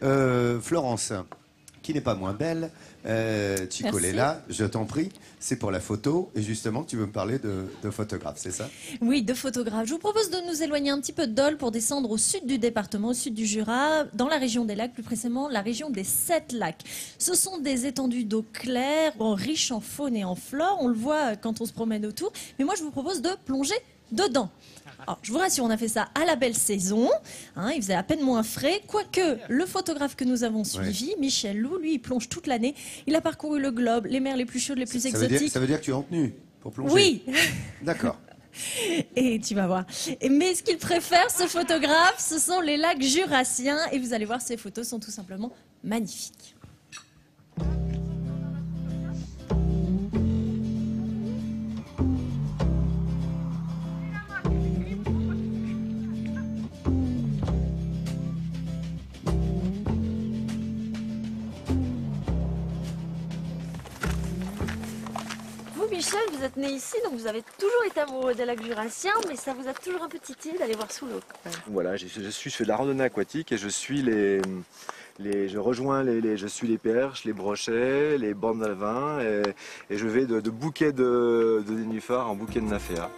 Florence, qui n'est pas moins belle, Chicolella, je t'en prie, c'est pour la photo. Et justement, tu veux me parler de photographe, c'est ça? Oui, de photographe. Je vous propose de nous éloigner un petit peu de Dole pour descendre au sud du département, au sud du Jura, dans la région des lacs, plus précisément la région des 7 lacs. Ce sont des étendues d'eau claire, riches en faune et en flore. On le voit quand on se promène autour. Mais moi, je vous propose de plonger dedans. Alors, je vous rassure, on a fait ça à la belle saison, hein, il faisait à peine moins frais, quoique le photographe que nous avons suivi, Michel Loup, lui, il plonge toute l'année. Il a parcouru le globe, les mers les plus chaudes, les plus exotiques. Ça veut dire que tu es en tenue pour plonger? Oui. D'accord. Et tu vas voir. Mais ce qu'il préfère, ce photographe, ce sont les lacs jurassiens. Et vous allez voir, ces photos sont tout simplement magnifiques. Michel, vous êtes né ici, donc vous avez toujours été amoureux des lacs jurassiens, mais ça vous a toujours un peu titillé d'aller voir sous l'eau. Voilà, je fais de la randonnée aquatique et je suis je suis les perches, les brochets, les bandes d'alevins et je vais de bouquet de nénuphars en bouquet de nymphéas.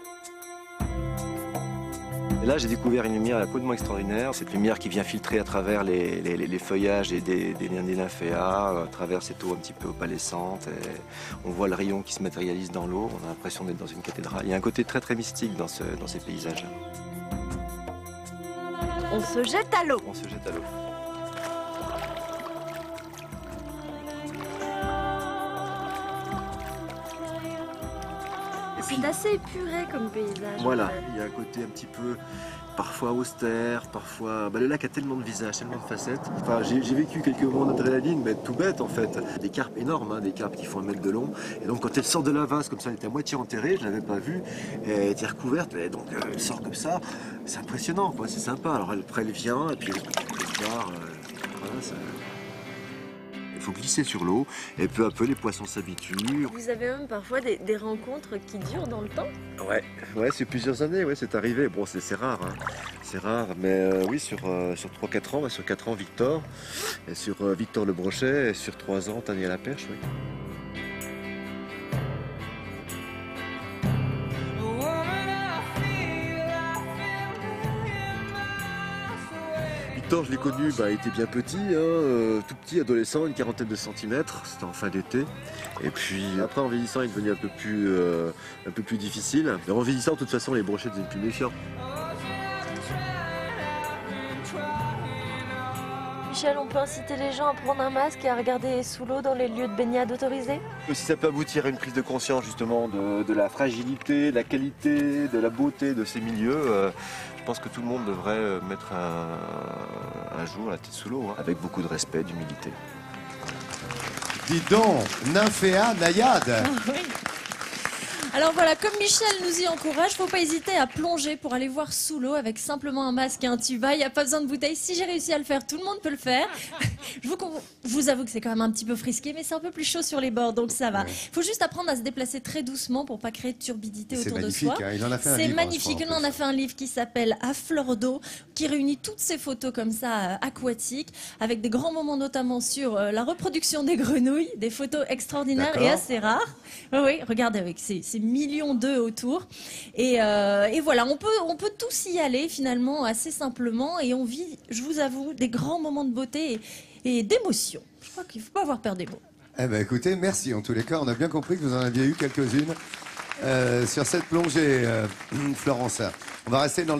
Et là, j'ai découvert une lumière complètement extraordinaire. Cette lumière qui vient filtrer à travers les feuillages et des nymphéas, à travers cette eau un petit peu opalescente. Et on voit le rayon qui se matérialise dans l'eau. On a l'impression d'être dans une cathédrale. Il y a un côté très très mystique dans ces paysages. On se jette à l'eau. On se jette à l'eau. C'est assez épuré comme paysage. Voilà, en fait. il y a un côté un petit peu parfois austère, parfois... le lac a tellement de visages, tellement de facettes. Enfin, j'ai vécu quelques moments d'adrénaline, mais tout bête en fait. Des carpes énormes, hein, des carpes qui font 1 mètre de long. Et donc quand elle sort de la vase, comme ça, elle était à moitié enterrée, je ne l'avais pas vue, et elle était recouverte, et donc elle sort comme ça. C'est impressionnant, quoi, c'est sympa. Alors après elle vient, et puis elle part, voilà, ça... Il faut glisser sur l'eau et peu à peu les poissons s'habituent. Vous avez même parfois des rencontres qui durent dans le temps? Ouais, c'est plusieurs années, ouais, c'est arrivé. Bon, c'est rare, hein. C'est rare, mais oui, sur 3-4 ans, sur 4 ans, Victor, et sur Victor le Brochet, et sur 3 ans, Tania la Perche, oui. Victor, je l'ai connu, il était bien petit, hein, tout petit, adolescent, une 40aine de centimètres, c'était en fin d'été. Et puis après, en vieillissant, il est devenu un peu plus difficile. Mais en vieillissant, de toute façon, les brochets deviennent plus méfiants. Michel, on peut inciter les gens à prendre un masque et à regarder sous l'eau dans les lieux de baignade autorisés? Si ça peut aboutir à une prise de conscience justement de la fragilité, de la qualité, de la beauté de ces milieux, je pense que tout le monde devrait mettre un jour la tête sous l'eau, hein, avec beaucoup de respect, d'humilité. Dis donc, nymphéa, naïade. Oui. Alors voilà, comme Michel nous y encourage, faut pas hésiter à plonger pour aller voir sous l'eau avec simplement un masque et un tuba. Il n'y a pas besoin de bouteille. Si j'ai réussi à le faire, tout le monde peut le faire. Je vous avoue que c'est quand même un petit peu frisqué, mais c'est un peu plus chaud sur les bords, donc ça va. Il faut juste apprendre à se déplacer très doucement pour pas créer de turbidité autour de soi. Hein, il en a fait un c'est livre, magnifique. je crois, On a fait un livre qui s'appelle À fleur d'eau, qui réunit toutes ces photos comme ça aquatiques, avec des grands moments notamment sur la reproduction des grenouilles, des photos extraordinaires et assez rares. Oui, regardez avec ces millions d'œufs autour. Et voilà, on peut tous y aller finalement assez simplement et on vit, je vous avoue, des grands moments de beauté et d'émotion. Je crois qu'il ne faut pas avoir peur des mots. Eh ben écoutez, merci. En tous les cas, on a bien compris que vous en aviez eu quelques-unes sur cette plongée, Florence. On va rester dans le